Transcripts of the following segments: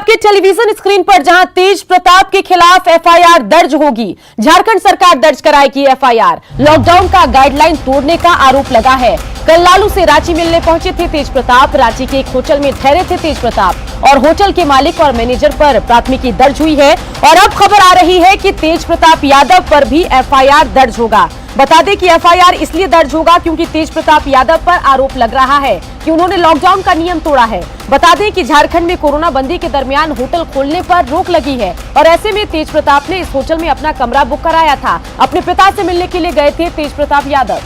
आपके television screen पर जहां तेज प्रताप के खिलाफ एफआईआर दर्ज होगी, झारखंड सरकार दर्ज कराएगी एफआईआर। लॉकडाउन का गाइडलाइन तोड़ने का आरोप लगा है। कल लालू से रांची मिलने पहुंचे थे तेज प्रताप। रांची के एक होटल में ठहरे थे तेज प्रताप और होटल के मालिक और मैनेजर पर प्राथमिकी दर्ज हुई है। और अब खबर आ रही है कि तेज प्रताप यादव पर भी एफआईआर दर्ज होगा। बता दें कि एफआईआर इसलिए दर्ज होगा क्योंकि तेज प्रताप यादव पर आरोप लग रहा है कि उन्होंने लॉकडाउन का नियम तोड़ा है। बता दें कि झारखंड में कोरोना बंदी के दरमियान होटल खोलने पर रोक लगी है और ऐसे में तेज प्रताप ने इस होटल में अपना कमरा बुक कराया था। अपने पिता से मिलने के लिए गए थे तेज प्रताप यादव।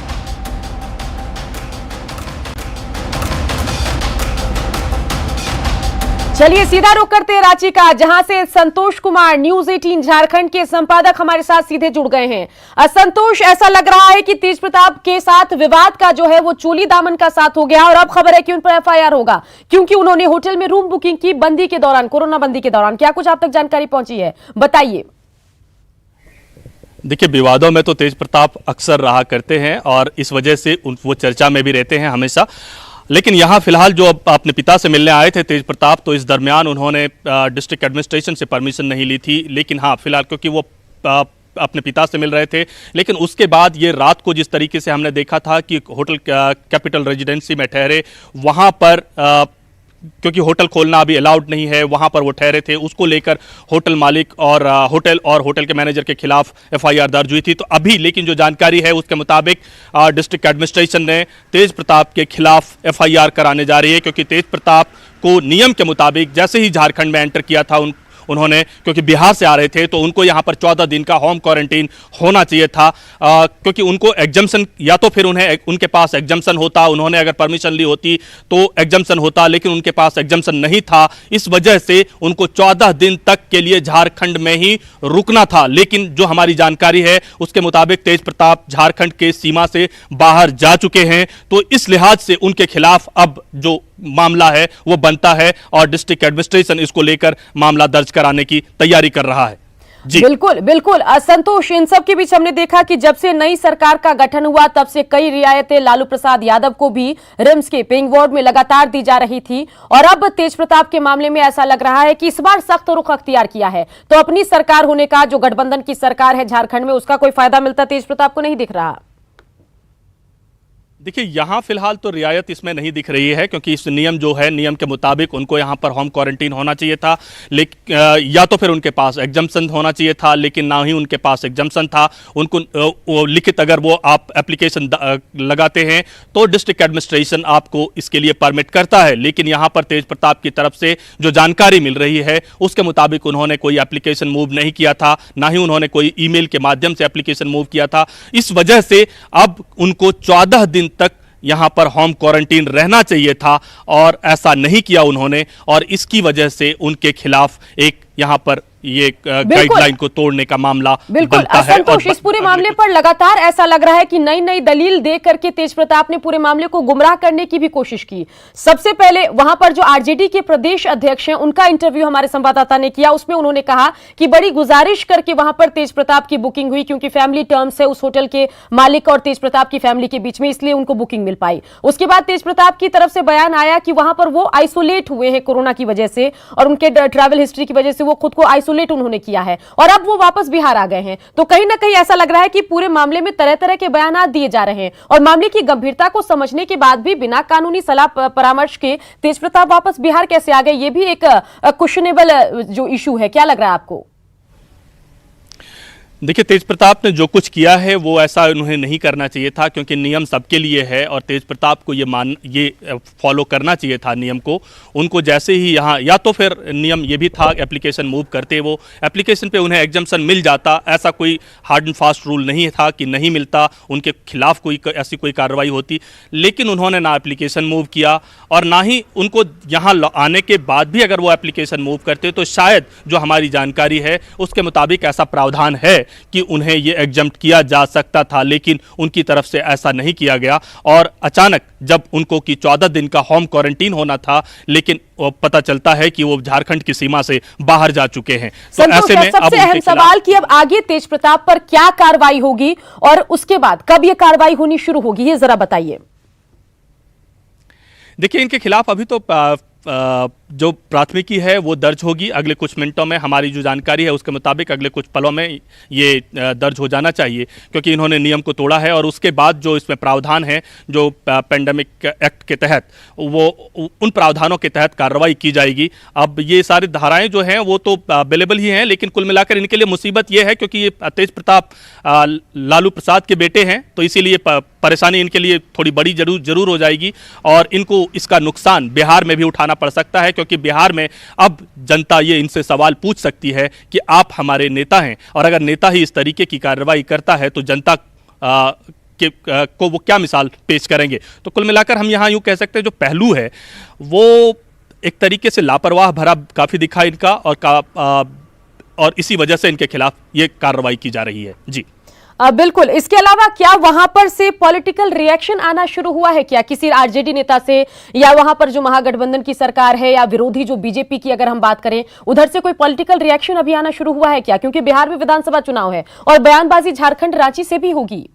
चलिए सीधा रुख करते हैं रांची का, जहां से संतोष कुमार न्यूज 18 झारखंड के संपादक हमारे साथ सीधे जुड़ गए हैं। संतोष, ऐसा लग रहा है कि तेज प्रताप के साथ विवाद का जो है वो चोली दामन का साथ हो गया और अब खबर है कि उन पर एफआईआर होगा क्योंकि उन्होंने होटल में रूम बुकिंग की बंदी के दौरान, कोरोना बंदी के दौरान। क्या कुछ आप तक जानकारी पहुंची है, बताइए। देखिए, विवादों में तो तेज प्रताप अक्सर रहा करते हैं और इस वजह से वो चर्चा में भी रहते हैं हमेशा। लेकिन यहाँ फिलहाल जो अपने पिता से मिलने आए थे तेज प्रताप, तो इस दरमियान उन्होंने डिस्ट्रिक्ट एडमिनिस्ट्रेशन से परमिशन नहीं ली थी। लेकिन हाँ, फिलहाल क्योंकि वो अपने पिता से मिल रहे थे, लेकिन उसके बाद ये रात को जिस तरीके से हमने देखा था कि होटल कैपिटल रेजिडेंसी में ठहरे, वहाँ पर क्योंकि होटल खोलना अभी अलाउड नहीं है, वहां पर वो ठहरे थे, उसको लेकर होटल मालिक और होटल के मैनेजर के खिलाफ एफआईआर दर्ज हुई थी। तो अभी लेकिन जो जानकारी है उसके मुताबिक डिस्ट्रिक्ट एडमिनिस्ट्रेशन ने तेज प्रताप के खिलाफ एफआईआर कराने जा रही है क्योंकि तेज प्रताप को नियम के मुताबिक जैसे ही झारखंड में एंटर किया था उन्होंने, क्योंकि बिहार से आ रहे थे, तो उनको यहाँ पर 14 दिन का होम क्वारंटीन होना चाहिए था क्योंकि उनको एग्जम्पशन, या तो फिर उनके पास एग्जम्पशन होता, उन्होंने अगर परमिशन ली होती तो एग्जम्पशन होता, लेकिन उनके पास एग्जम्पशन नहीं था। इस वजह से उनको 14 दिन तक के लिए झारखंड में ही रुकना था। लेकिन जो हमारी जानकारी है उसके मुताबिक तेज प्रताप झारखंड के सीमा से बाहर जा चुके हैं, तो इस लिहाज से उनके खिलाफ अब जो मामला है वो बनता है और डिस्ट्रिक्ट एडमिनिस्ट्रेशन इसको लेकर मामला दर्ज कराने की तैयारी कर रहा है। जी बिल्कुल बिल्कुल। संतोष, इन सब के बीच हमने देखा कि जब से नई सरकार का गठन हुआ तब से कई रियायतें लालू प्रसाद यादव को भी रिम्स के पेइंग वार्ड में लगातार दी जा रही थी और अब तेज प्रताप के मामले में ऐसा लग रहा है कि इस बार सख्त रुख अख्तियार किया है। तो अपनी सरकार होने का, जो गठबंधन की सरकार है झारखंड में, उसका कोई फायदा मिलता तेज प्रताप को नहीं दिख रहा। देखिए, यहाँ फिलहाल तो रियायत इसमें नहीं दिख रही है क्योंकि इस नियम जो है, नियम के मुताबिक उनको यहाँ पर होम क्वारंटीन होना चाहिए था, लेकिन या तो फिर उनके पास एग्जम्पशन होना चाहिए था, लेकिन ना ही उनके पास एग्जम्पशन था। उनको लिखित अगर वो आप एप्लीकेशन लगाते हैं तो डिस्ट्रिक्ट एडमिनिस्ट्रेशन आपको इसके लिए परमिट करता है। लेकिन यहाँ पर तेज प्रताप की तरफ से जो जानकारी मिल रही है उसके मुताबिक उन्होंने कोई एप्लीकेशन मूव नहीं किया था, ना ही उन्होंने कोई ईमेल के माध्यम से एप्लीकेशन मूव किया था। इस वजह से अब उनको 14 दिन तक यहां पर होम क्वारंटीन रहना चाहिए था और ऐसा नहीं किया उन्होंने, और इसकी वजह से उनके खिलाफ एक यहां पर ये गाइडलाइन को तोड़ने का मामला बनता है। संतोष, इस पूरे मामले पर लगातार ऐसा लग रहा है कि नई नई दलील दे करके तेज प्रताप ने पूरे मामले को गुमराह करने की भी कोशिश की। सबसे पहले वहां पर जो आरजेडी के प्रदेश अध्यक्ष हैं उनका इंटरव्यू हमारे संवाददाता ने किया, उसमें उन्होंने कहा कि बड़ी गुजारिश करके वहां पर तेज प्रताप की बुकिंग हुई क्योंकि फैमिली टर्म्स है उस होटल के मालिक और तेज प्रताप की फैमिली के बीच में, इसलिए उनको बुकिंग मिल पाई। उसके बाद तेज प्रताप की तरफ से बयान आया कि वहां पर वो आइसोलेट हुए हैं कोरोना की वजह से और उनके ट्रैवल हिस्ट्री की वजह से वो खुद को आइसोलेट उन्होंने किया है और अब वो वापस बिहार आ गए हैं। तो कहीं ना कहीं ऐसा लग रहा है कि पूरे मामले में तरह तरह के बयान दिए जा रहे हैं और मामले की गंभीरता को समझने के बाद भी बिना कानूनी सलाह परामर्श के तेज प्रताप वापस बिहार कैसे आ गए, ये भी एक क्वेश्चनेबल जो इशू है। क्या लग रहा है आपको? देखिए, तेज प्रताप ने जो कुछ किया है वो ऐसा उन्हें नहीं करना चाहिए था क्योंकि नियम सबके लिए है और तेज प्रताप को ये फॉलो करना चाहिए था नियम को। उनको जैसे ही यहाँ, या तो फिर नियम ये भी था एप्लीकेशन मूव करते, वो एप्लीकेशन पे उन्हें एग्जम्पशन मिल जाता, ऐसा कोई हार्ड एंड फास्ट रूल नहीं था कि नहीं मिलता, उनके खिलाफ कोई ऐसी कोई कार्रवाई होती। लेकिन उन्होंने ना एप्लीकेशन मूव किया और ना ही उनको यहाँ आने के बाद भी अगर वो एप्लीकेशन मूव करते तो शायद जो हमारी जानकारी है उसके मुताबिक ऐसा प्रावधान है कि उन्हें ये एग्जम्प्ट किया जा सकता था, लेकिन उनकी तरफ से ऐसा नहीं किया गया। और अचानक जब उनको कि 14 दिन का होम क्वारंटीन होना था, लेकिन पता चलता है कि वो झारखंड की सीमा से बाहर जा चुके हैं। तो ऐसे में सबसे अहम सवाल कि अब आगे तेज प्रताप पर क्या कार्रवाई होगी और उसके बाद कब ये कार्रवाई होनी शुरू होगी, ये जरा बताइए। देखिए, इनके खिलाफ अभी तो जो प्राथमिकी है वो दर्ज होगी अगले कुछ मिनटों में। हमारी जो जानकारी है उसके मुताबिक अगले कुछ पलों में ये दर्ज हो जाना चाहिए, क्योंकि इन्होंने नियम को तोड़ा है। और उसके बाद जो इसमें प्रावधान है जो पेंडेमिक एक्ट के तहत, वो उन प्रावधानों के तहत कार्रवाई की जाएगी। अब ये सारी धाराएं जो हैं वो तो अवेलेबल ही हैं, लेकिन कुल मिलाकर इनके लिए मुसीबत ये है क्योंकि ये तेज प्रताप लालू प्रसाद के बेटे हैं, तो इसीलिए परेशानी इनके लिए थोड़ी बड़ी जरूर हो जाएगी। और इनको इसका नुकसान बिहार में भी उठाना पड़ सकता है, क्योंकि बिहार में अब जनता ये इनसे सवाल पूछ सकती है कि आप हमारे नेता हैं, और अगर नेता ही इस तरीके की कार्रवाई करता है तो जनता को वो क्या मिसाल पेश करेंगे। तो कुल मिलाकर हम यहाँ यूँ कह सकते हैं जो पहलू है वो एक तरीके से लापरवाह भरा काफ़ी दिखा इनका, और इसी वजह से इनके खिलाफ ये कार्रवाई की जा रही है। जी बिल्कुल। इसके अलावा क्या वहां पर से पॉलिटिकल रिएक्शन आना शुरू हुआ है क्या किसी आरजेडी नेता से, या वहां पर जो महागठबंधन की सरकार है या विरोधी जो बीजेपी की अगर हम बात करें, उधर से कोई पॉलिटिकल रिएक्शन अभी आना शुरू हुआ है क्या? क्योंकि बिहार में विधानसभा चुनाव है और बयानबाजी झारखंड रांची से भी होगी।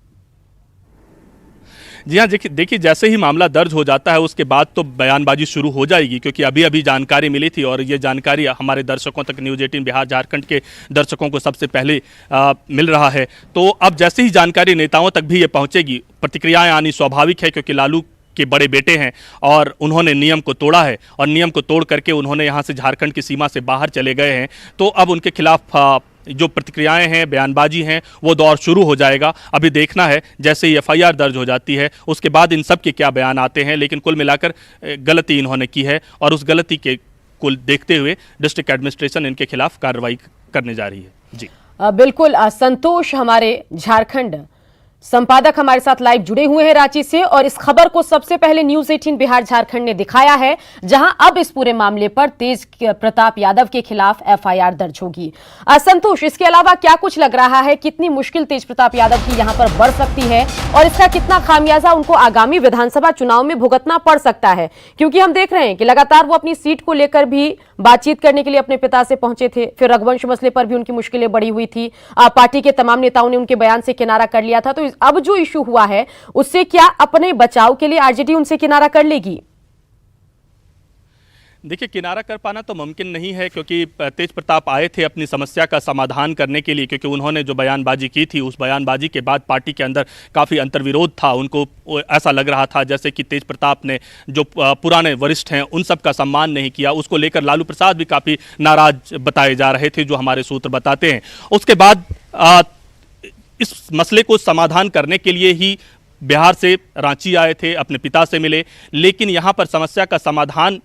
जी हाँ, देखिए जैसे ही मामला दर्ज हो जाता है उसके बाद तो बयानबाजी शुरू हो जाएगी, क्योंकि अभी अभी जानकारी मिली थी और ये जानकारी हमारे दर्शकों तक, न्यूज़ 18 बिहार झारखंड के दर्शकों को सबसे पहले मिल रहा है। तो अब जैसे ही जानकारी नेताओं तक भी ये पहुँचेगी, प्रतिक्रियाएँ आनी स्वाभाविक है, क्योंकि लालू के बड़े बेटे हैं और उन्होंने नियम को तोड़ा है, और नियम को तोड़ करके उन्होंने यहाँ से झारखंड की सीमा से बाहर चले गए हैं। तो अब उनके खिलाफ जो प्रतिक्रियाएं हैं, बयानबाजी हैं, वो दौर शुरू हो जाएगा। अभी देखना है जैसे ही एफआईआर दर्ज हो जाती है उसके बाद इन सब के क्या बयान आते हैं। लेकिन कुल मिलाकर गलती इन्होंने की है, और उस गलती के कुल देखते हुए डिस्ट्रिक्ट एडमिनिस्ट्रेशन इनके खिलाफ कार्रवाई करने जा रही है। जी बिल्कुल। संतोष हमारे झारखंड संपादक हमारे साथ लाइव जुड़े हुए हैं रांची से, और इस खबर को सबसे पहले न्यूज़ 18 बिहार झारखंड ने दिखाया है, जहां अब इस पूरे मामले पर तेज प्रताप यादव के खिलाफ एफआईआर दर्ज होगी। संतोष, इसके अलावा क्या कुछ लग रहा है, कितनी मुश्किल तेज प्रताप यादव की यहां पर बढ़ सकती है, और इसका कितना खामियाजा उनको आगामी विधानसभा चुनाव में भुगतना पड़ सकता है? क्योंकि हम देख रहे हैं कि लगातार वो अपनी सीट को लेकर भी बातचीत करने के लिए अपने पिता से पहुंचे थे, फिर रघुवंश मसले पर भी उनकी मुश्किलें बढ़ी हुई थी, पार्टी के तमाम नेताओं ने उनके बयान से किनारा कर लिया था। तो अब जो इशू हुआ है उससे क्या अपने बचाव के लिए आरजेडी उनसे किनारा कर लेगी? देखिए, किनारा कर पाना तो मुमकिन नहीं है, क्योंकि तेज प्रताप आए थे अपनी समस्या का समाधान करने के लिए, क्योंकि उन्होंने जो बयानबाजी की थी उस बयानबाजी के बाद पार्टी के अंदर काफ़ी अंतर्विरोध था। उनको ऐसा लग रहा था जैसे कि तेज प्रताप ने जो पुराने वरिष्ठ हैं उन सब का सम्मान नहीं किया। उसको लेकर लालू प्रसाद भी काफ़ी नाराज बताए जा रहे थे, जो हमारे सूत्र बताते हैं। उसके बाद इस मसले को समाधान करने के लिए ही बिहार से रांची आए थे, अपने पिता से मिले, लेकिन यहाँ पर समस्या का समाधान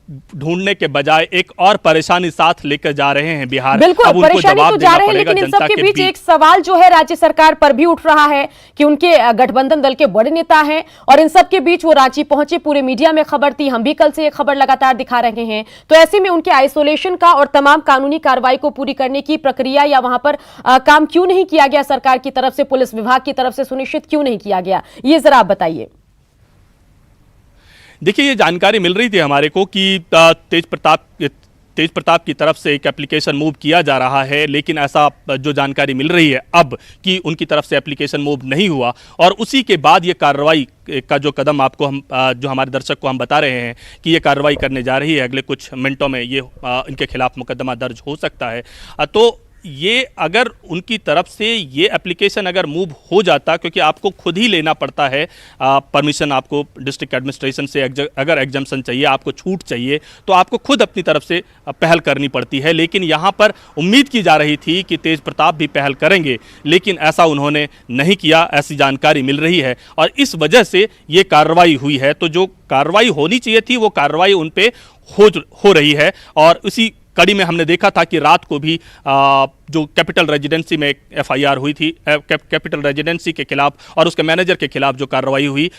ढूंढने के बजाय एक और परेशानी साथ लेकर जा रहे हैं बिहार। बिल्कुल, परेशानी तो जा रहे हैं, लेकिन इन सब के बीच एक सवाल जो है राज्य सरकार पर भी उठ रहा है कि उनके गठबंधन दल के बड़े नेता हैं, और इन सब के बीच वो रांची पहुंचे, पूरे मीडिया में खबर थी, हम भी कल से ये खबर लगातार दिखा रहे हैं। तो ऐसे में उनके आइसोलेशन का और तमाम कानूनी कार्रवाई को पूरी करने की प्रक्रिया या वहां पर काम क्यों नहीं किया गया सरकार की तरफ से, पुलिस विभाग की तरफ से सुनिश्चित क्यों नहीं किया गया, ये जरा आप बताइए। देखिए, ये जानकारी मिल रही थी हमारे को कि तेज प्रताप की तरफ से एक एप्लीकेशन मूव किया जा रहा है, लेकिन ऐसा जो जानकारी मिल रही है अब कि उनकी तरफ से एप्लीकेशन मूव नहीं हुआ, और उसी के बाद ये कार्रवाई का जो कदम आपको हम जो हमारे दर्शक को हम बता रहे हैं कि ये कार्रवाई करने जा रही है। अगले कुछ मिनटों में ये इनके खिलाफ मुकदमा दर्ज हो सकता है। तो ये अगर उनकी तरफ से ये एप्लीकेशन अगर मूव हो जाता, क्योंकि आपको खुद ही लेना पड़ता है परमिशन, आपको डिस्ट्रिक्ट एडमिनिस्ट्रेशन से अगर एग्जम्पशन चाहिए, आपको छूट चाहिए, तो आपको खुद अपनी तरफ से पहल करनी पड़ती है। लेकिन यहाँ पर उम्मीद की जा रही थी कि तेज प्रताप भी पहल करेंगे, लेकिन ऐसा उन्होंने नहीं किया, ऐसी जानकारी मिल रही है, और इस वजह से ये कार्रवाई हुई है। तो जो कार्रवाई होनी चाहिए थी वो कार्रवाई उन पे हो रही है, और उसी कड़ी में हमने देखा था कि रात को भी जो कैपिटल रेजिडेंसी में एक एफआईआर हुई थी, कैपिटल रेजिडेंसी के खिलाफ और उसके मैनेजर के खिलाफ जो कार्रवाई हुई,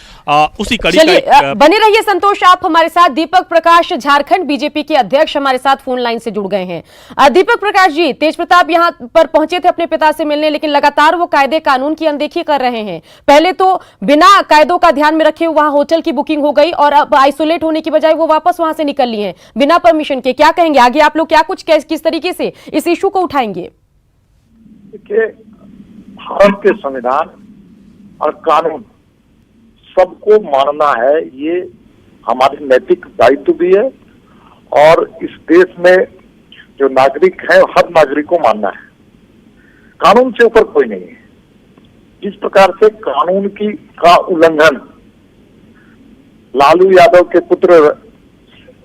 उसी कड़ी का बने रहिए संतोष आप हमारे साथ। दीपक प्रकाश झारखंड बीजेपी के अध्यक्ष हमारे साथ फोन लाइन से जुड़ गए हैं। दीपक प्रकाश जी, तेज प्रताप यहां पर पहुंचे थे अपने पिता से मिलने, लेकिन लगातार वो कायदे कानून की अनदेखी कर रहे हैं। पहले तो बिना कायदों का ध्यान में रखे वहां होटल की बुकिंग हो गई, और अब आइसोलेट होने की बजाय वो वापस वहां से निकल ली है बिना परमिशन के। क्या कहेंगे आगे आप लोग, क्या कुछ किस तरीके से इस इशू को उठाएंगे? देखिए, भारत के संविधान और कानून सबको मानना है, ये हमारी नैतिक दायित्व भी है और इस देश में जो नागरिक है हर नागरिक को मानना है। कानून से ऊपर कोई नहीं है। जिस प्रकार से कानून का उल्लंघन लालू यादव के पुत्र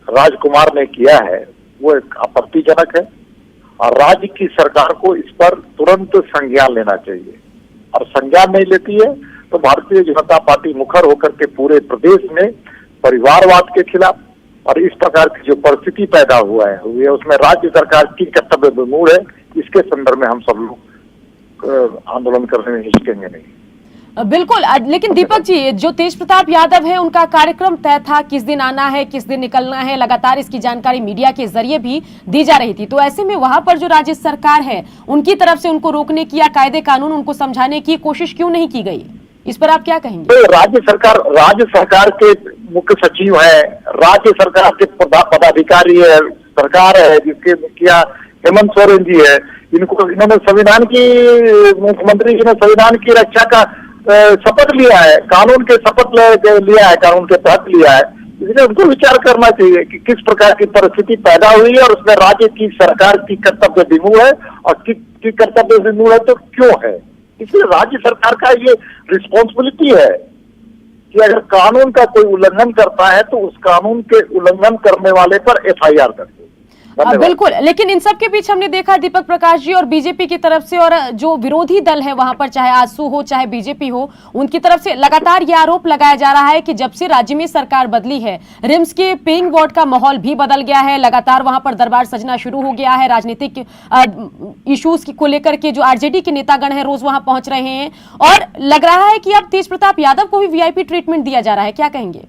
राजकुमार ने किया है वो एक आपत्तिजनक है और राज्य की सरकार को इस पर तुरंत संज्ञान लेना चाहिए। और संज्ञान नहीं लेती है तो भारतीय जनता पार्टी मुखर होकर के पूरे प्रदेश में परिवारवाद के खिलाफ और इस प्रकार की जो परिस्थिति पैदा हुआ है उसमें राज्य सरकार की कर्तव्य विमूढ़ है। इसके संदर्भ में हम सब लोग आंदोलन करने में हिचकेंगे नहीं। बिल्कुल, लेकिन दीपक जी, जो तेज प्रताप यादव है उनका कार्यक्रम तय था, किस दिन आना है, किस दिन निकलना है, लगातार इसकी जानकारी मीडिया के जरिए भी दी जा रही थी। तो ऐसे में वहां पर जो राज्य सरकार है उनकी तरफ से उनको रोकने की या कायदे कानून उनको समझाने की कोशिश क्यों नहीं की गई, इस पर आप क्या कहेंगे? तो राज्य सरकार के मुख्य सचिव है, राज्य सरकार के पदाधिकारी है, सरकार है जिसके मुखिया हेमंत सोरेन जी है, इन्होंने संविधान की मुख्यमंत्री जी ने संविधान की रक्षा का शपथ लिया है, कानून के शपथ लिया है, कानून के तहत लिया है। इसलिए उनको विचार करना चाहिए कि किस प्रकार की परिस्थिति पैदा हुई है और उसमें राज्य की सरकार की कर्तव्य विमूढ़ है और की कर्तव्य विमूढ़ है तो क्यों है। इसलिए राज्य सरकार का ये रिस्पॉन्सिबिलिटी है कि अगर कानून का कोई उल्लंघन करता है तो उस कानून के उल्लंघन करने वाले पर एफआईआर कर दे। बिल्कुल, लेकिन इन सब के बीच हमने देखा दीपक प्रकाश जी और बीजेपी की तरफ से और जो विरोधी दल है वहां पर, चाहे आजसू हो चाहे बीजेपी हो, उनकी तरफ से लगातार यह आरोप लगाया जा रहा है कि जब से राज्य में सरकार बदली है रिम्स के पेइंग वार्ड का माहौल भी बदल गया है, लगातार वहां पर दरबार सजना शुरू हो गया है, राजनीतिक इश्यूज को लेकर के जो आरजेडी के नेतागण है रोज वहां पहुंच रहे हैं और लग रहा है कि अब तेज प्रताप यादव को भी वीआईपी ट्रीटमेंट दिया जा रहा है। क्या कहेंगे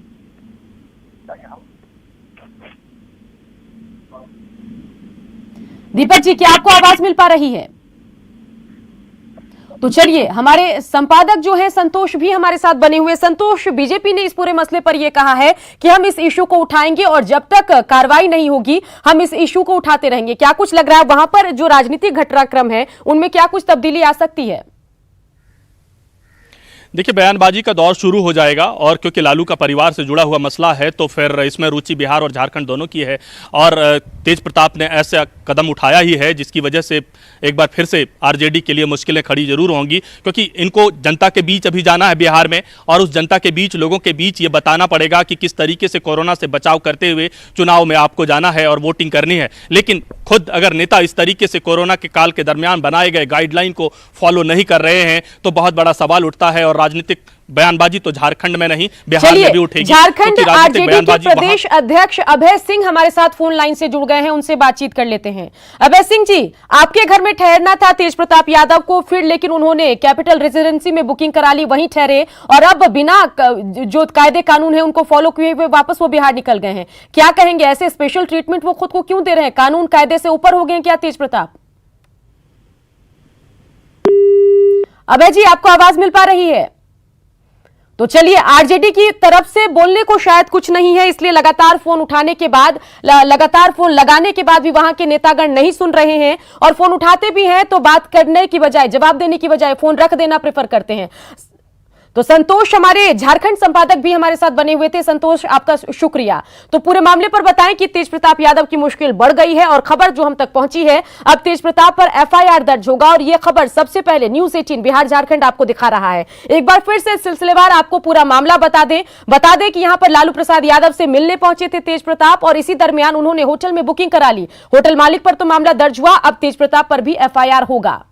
दीपक जी, क्या आपको आवाज मिल पा रही है? तो चलिए, हमारे संपादक जो है संतोष भी हमारे साथ बने हुए। संतोष, बीजेपी ने इस पूरे मसले पर यह कहा है कि हम इस इशू को उठाएंगे और जब तक कार्रवाई नहीं होगी हम इस इशू को उठाते रहेंगे। क्या कुछ लग रहा है वहां पर जो राजनीतिक घटनाक्रम है उनमें क्या कुछ तब्दीली आ सकती है? देखिए, बयानबाजी का दौर शुरू हो जाएगा और क्योंकि लालू का परिवार से जुड़ा हुआ मसला है तो फिर इसमें रुचि बिहार और झारखंड दोनों की है और तेज प्रताप ने ऐसा कदम उठाया ही है जिसकी वजह से एक बार फिर से आरजेडी के लिए मुश्किलें खड़ी जरूर होंगी, क्योंकि इनको जनता के बीच अभी जाना है बिहार में और उस जनता के बीच, लोगों के बीच ये बताना पड़ेगा कि किस तरीके से कोरोना से बचाव करते हुए चुनाव में आपको जाना है और वोटिंग करनी है। लेकिन खुद अगर नेता इस तरीके से कोरोना के काल के दरमियान बनाए गए गाइडलाइन को फॉलो नहीं कर रहे हैं तो बहुत बड़ा सवाल उठता है और राजनीतिक बयानबाजी तो झारखंड में नहीं बिहार में भी उठेगी। झारखंड आरजेडी के प्रदेश अध्यक्ष अभय सिंह हमारे साथ फोन लाइन से जुड़ गए हैं, उनसे बातचीत कर लेते हैं। अभय सिंह जी, आपके घर में ठहरना था तेज प्रताप यादव को, फिर लेकिन उन्होंने कैपिटल रेजिडेंसी में बुकिंग करा ली, वहीं ठहरे और अब बिना जो कायदे कानून है उनको फॉलो किए हुए वापस वो बिहार निकल गए हैं। क्या कहेंगे, ऐसे स्पेशल ट्रीटमेंट वो खुद को क्यों दे रहे हैं? कानून कायदे से ऊपर हो गए क्या तेज प्रताप? अभय जी, आपको आवाज मिल पा रही है? तो चलिए, आरजेडी की तरफ से बोलने को शायद कुछ नहीं है, इसलिए लगातार फोन उठाने के बाद, लगातार फोन लगाने के बाद भी वहां के नेतागण नहीं सुन रहे हैं और फोन उठाते भी हैं तो बात करने की बजाय, जवाब देने की बजाय फोन रख देना प्रेफर करते हैं। तो संतोष हमारे झारखंड संपादक भी हमारे साथ बने हुए थे। संतोष, आपका शुक्रिया। तो पूरे मामले पर बताएं कि तेज प्रताप यादव की मुश्किल बढ़ गई है और खबर जो हम तक पहुंची है, अब तेज प्रताप पर एफआईआर दर्ज होगा और यह खबर सबसे पहले न्यूज़ 18 बिहार झारखंड आपको दिखा रहा है। एक बार फिर से सिलसिलेवार आपको पूरा मामला बता दें कि यहां पर लालू प्रसाद यादव से मिलने पहुंचे थे तेज प्रताप और इसी दरमियान उन्होंने होटल में बुकिंग करा ली। होटल मालिक पर तो मामला दर्ज हुआ, अब तेज प्रताप पर भी एफआईआर होगा।